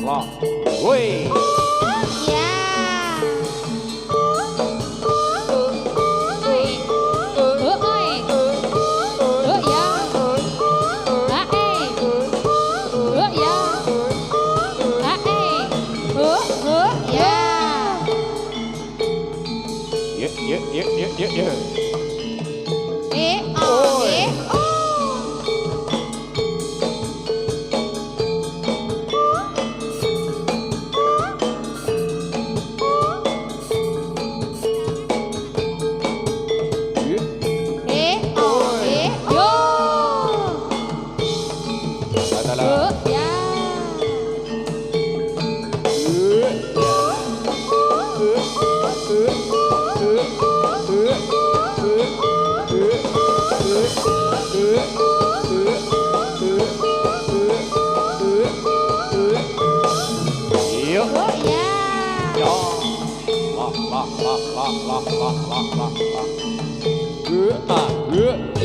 lo. Wih. Ya.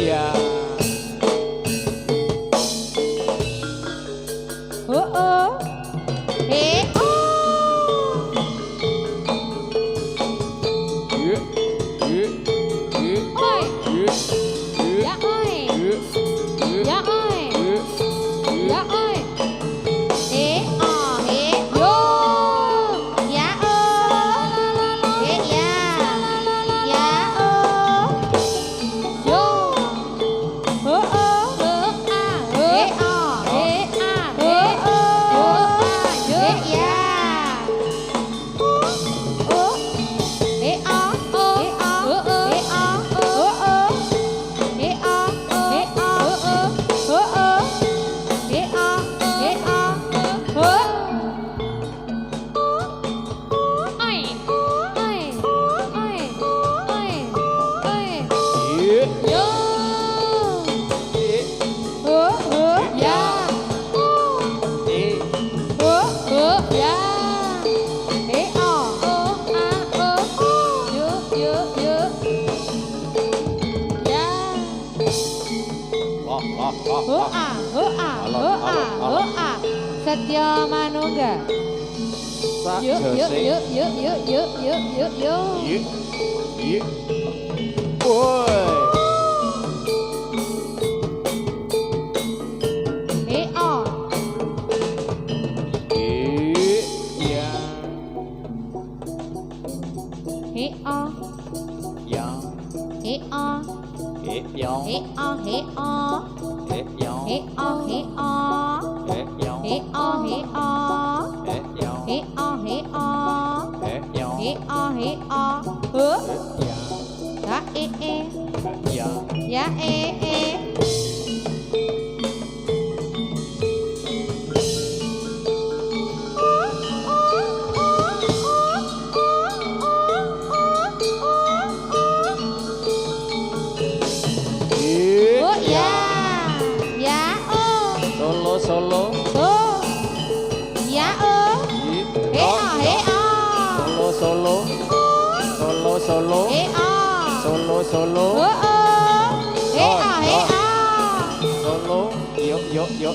Ya. Setyo Manunggal. Yuk. Woi. Solo.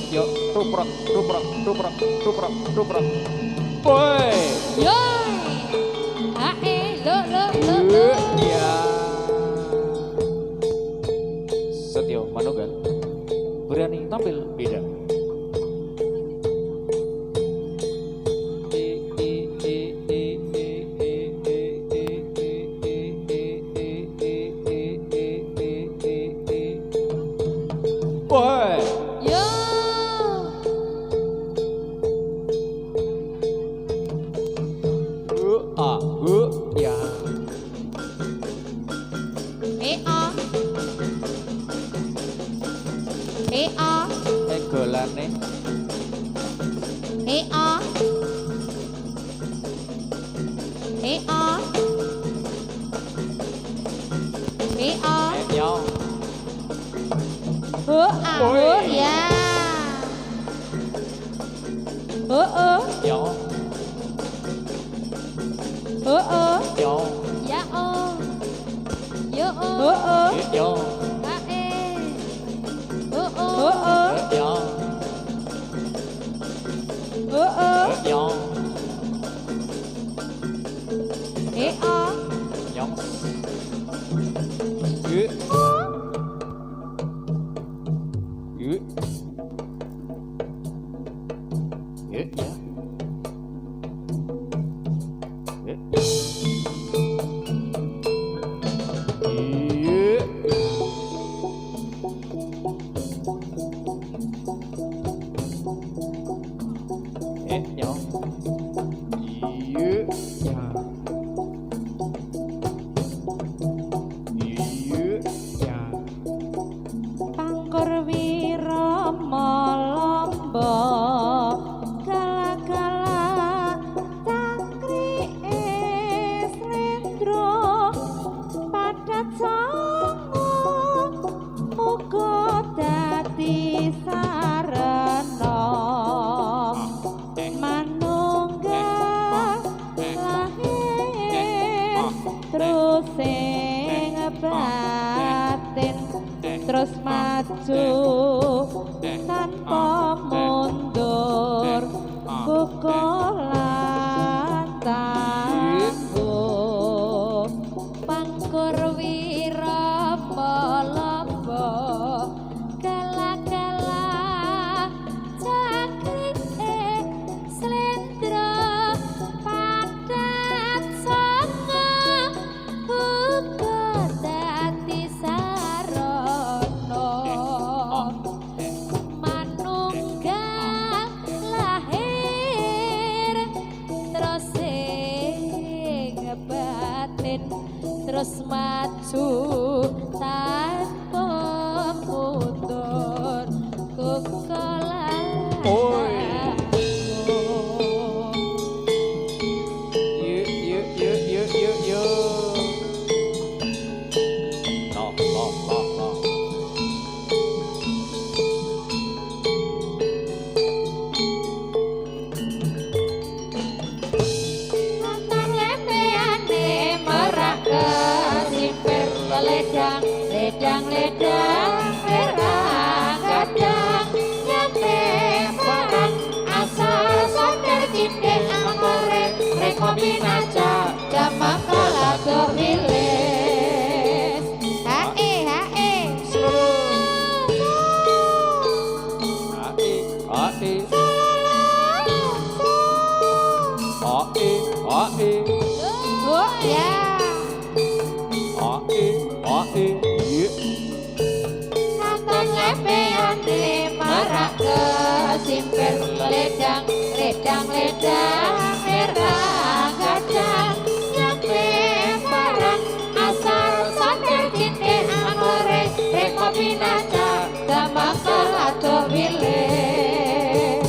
Yuk. Tuprak. Woi. Lo. Ya. Setyo Manunggal berani tampil beda. Ya. Yo. Yo. Ya oh. Yo Yo. Ae. Yo. Yo. Yo. Pangkur wirama lamba gala-gala cangkrike slendra padat sanga muga dadi sarana manunggal lahir terus sing batin terus maju tanpa mundur kukulan tangguh pangkur wirama lamba gala-gala cangkrike slendra padat sanga uga dadi sarana manunggal lahir terus sing batin terus maju tanpa mundur kukulan Oi. Ledang-ledang merah gadang nyate barang asal sonder cindik amore rekopi naca jamak kalago rilis hae oh ya katanya peane marak kesimper ledang merah gadang nyate barang asal sonder cindik amore rekopi naca jamak kalago rilis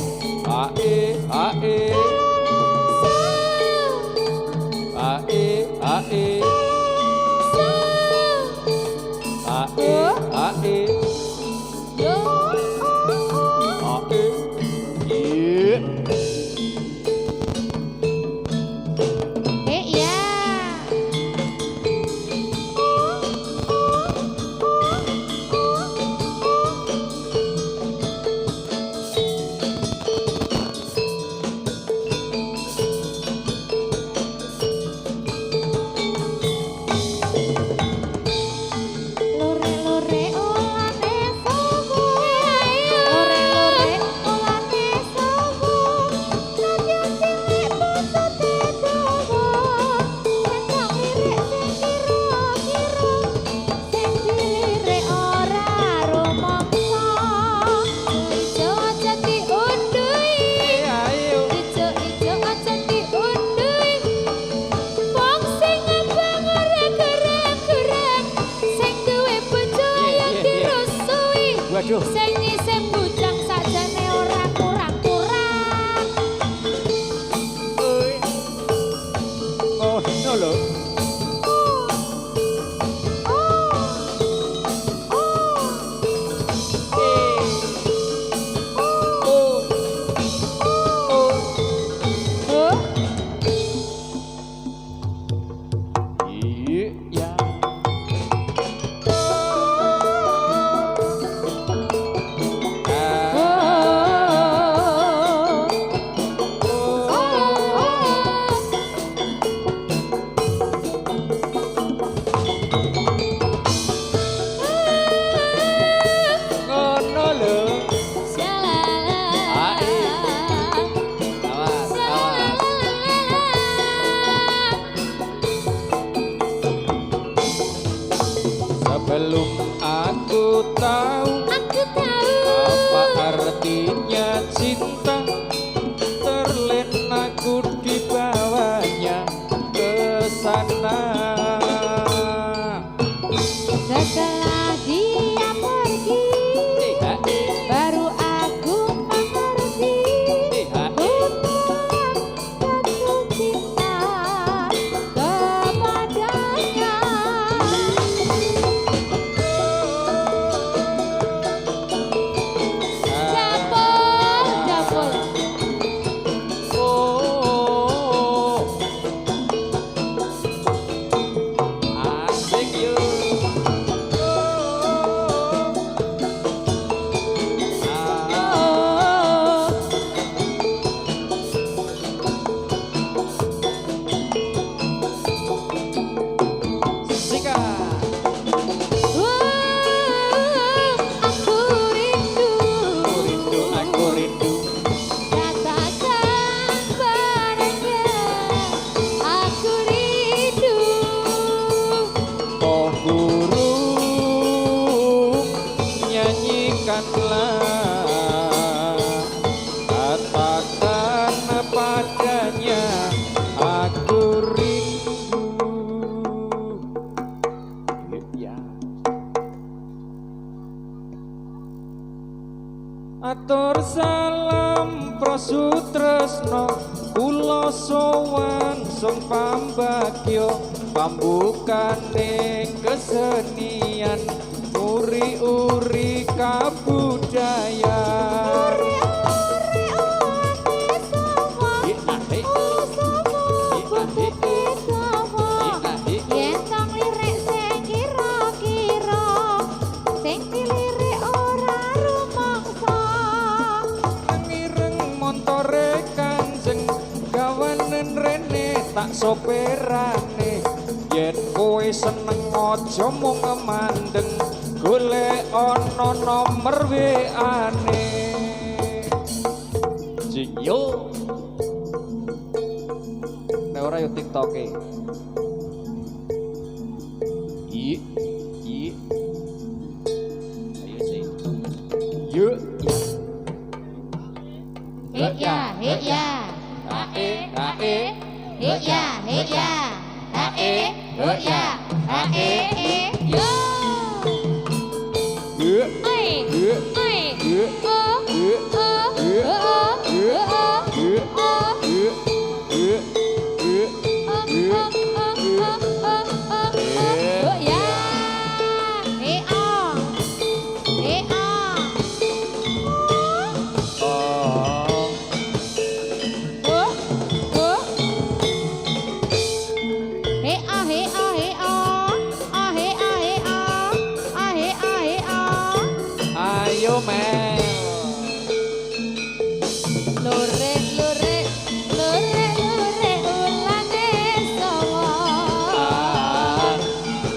ya lore-lore olane sobo lore-lore olane sobo saja cilik putute dawa sendang lirik sing kira-kira sing dilirik ora rumangsa ijo aja diundui ijo aja diundui wong sing abang ora gereng-gereng sing duwe bojo yang dirusui Waduh. sing ngising bujang sakjane ora kurang-kurang Oh, no lho. tahu apa artinya cinta. Terlena aku dibawanya ke sana. Setelah dia pergi, baru aku mengerti. Ku telah jatuh cinta kepadanya. Jambul, jambul. Oh, asik yuk. Aku rindu, Aku rindu. katakan padanya. Aku rindu. Oh burung, nyanyikanlah, katakan padanya aku rindu. Ya. Atur salam prasutresno, kula sowan sang pambagya, pambukane kesenian, uri-uri kabudayan. Yen tong lirik sing kira-kira, sing dilirik ora rumangsa. Ngireng montore Kanjeng, gawanen rene tak soperane. Yen kowe seneng aja mung mandeng, golek ana nomer WA-ne. Jing yo. Nek ora yo TikTok-e. Ayo sih. Yuk. Hek ya, hek ya. Ae. Hek ya, hek ya. Hek ya, yo. Yuk. Oi, Yuk. oi. Yuk. Oh, Yuk. oh, Yuk. oh, Yuk. oh, Yuk. oh. Yuk. Yuk. Yuk. Ayo Mel. Lurek, lurek, lurek, lurek, ulane sawa.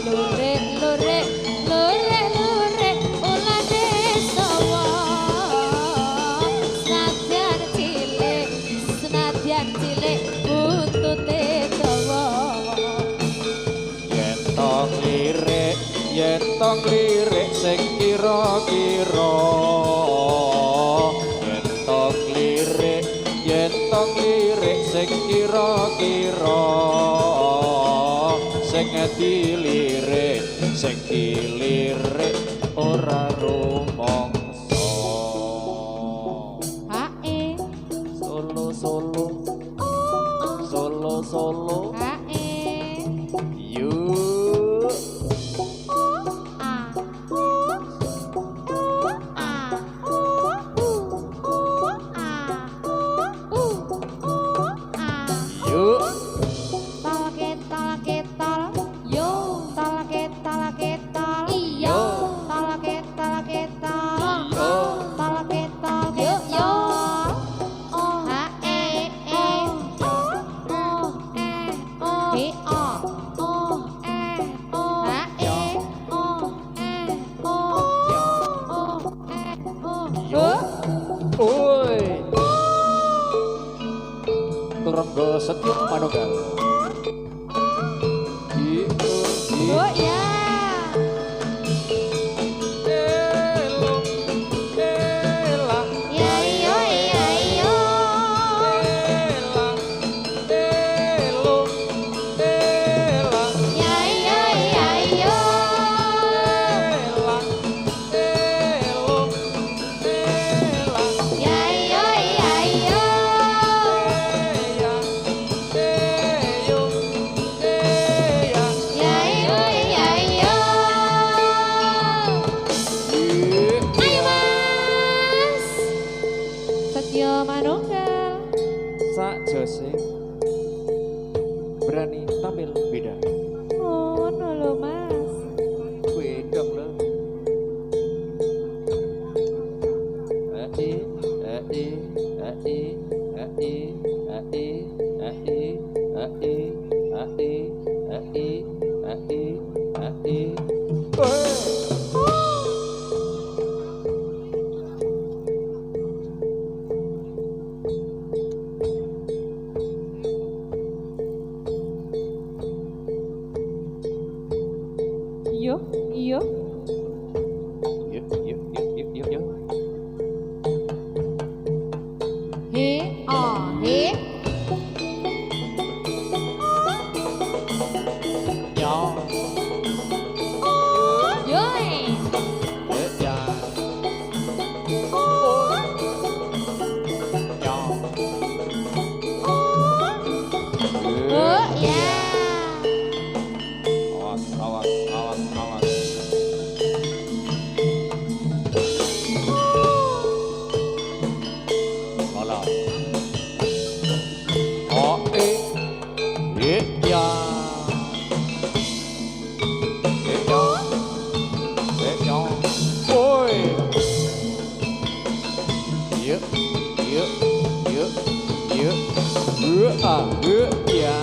Lurek, lurek, lurek, lurek, ulane sawa. Senadyan cilik, buntute dawa. Yen tong lirik sing kira-kira. Yen tong lirik sing kira-kira. Sing dilirik ora rumangsa. Hae, Solo solo hae. yuk. Yuk. Tol ketol ketol, yo. Tol ketol ketol, iyo. Tol ketol ketol, Iyo. tol ketol ketol. Oh, ha e e, oh e, oh e o, oh e, oh ha e, oh e, oh e, oh. Yuk. Oi. Turangga Setyo Panogal. Oh ya. Jose berani tampil beda. Oh, no lo mas. Wedang lo. Yo, yo. Yuk, yuk, yuk, yuk, yuk, yuk. He, ah, he. Yo. Yoi. Ya. Yo. Oh, ya. Awas, awas, awas, awas. Lola. Oh, ya. Ya. Ôi. Yuk, yuk, yuk, yuk. Ya.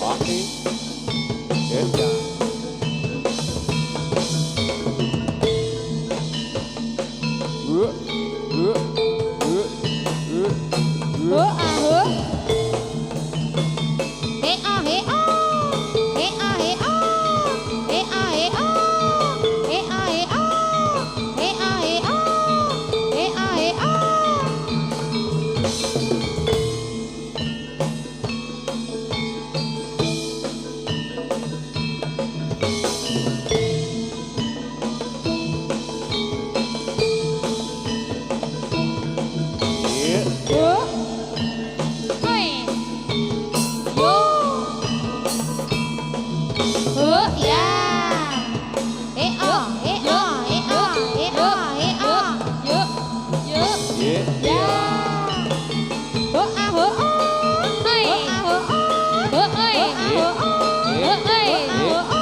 Oh, ya. Ho, ah, ho. He, ah, he, ah. He, ah, he, ah. He, ah, he, ah. He, ah, he, ah. He, ah, he, ah. He, ah, he, ah. Ho. Hoi. Yo. Ho, ya. He, ah, he, ah, he, ah, he, ah, he, ah. Yo, yo. Ya. Ho, ah, ho, ah. Hoi. Ho, ah, ho, ah. Ho, hoi. Ho, ah, ho, ah. Ho, hoi. Ho, ah, ho, ah.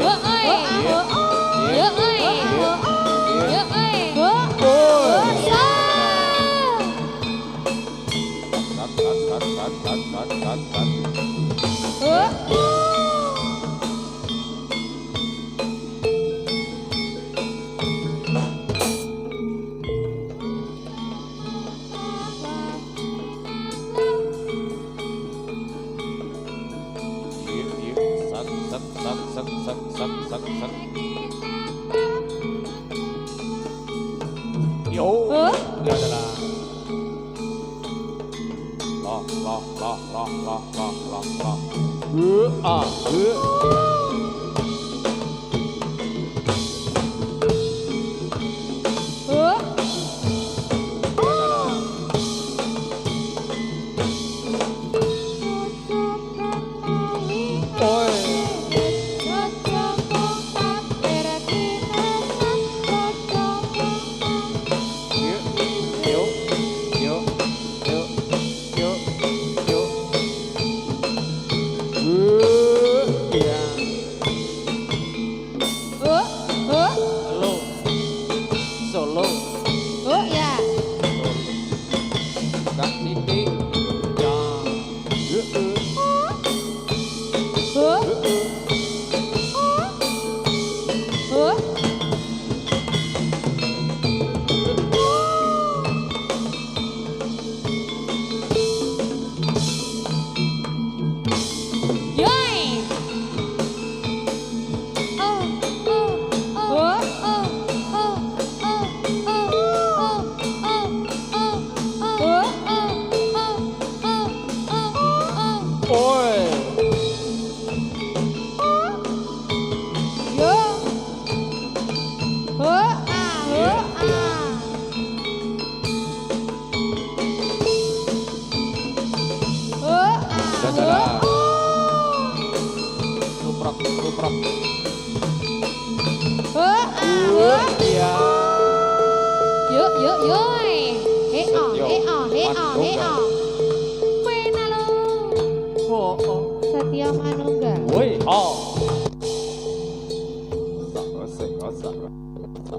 Ho, hoi. Ho, ah, ho, ah. Yo, hoi. Ho, ah. Yo, hoi. Ho, ya. Yo, Hah? ya adalah lah.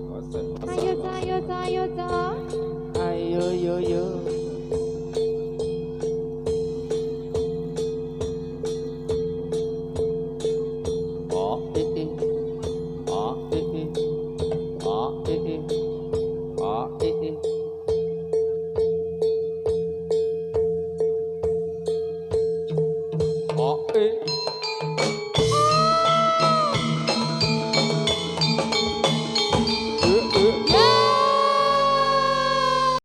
Ayo ca, ayo ca, ayo ca. Ayo yo yo. Oh eh eh. Oh eh eh. Oh eh eh.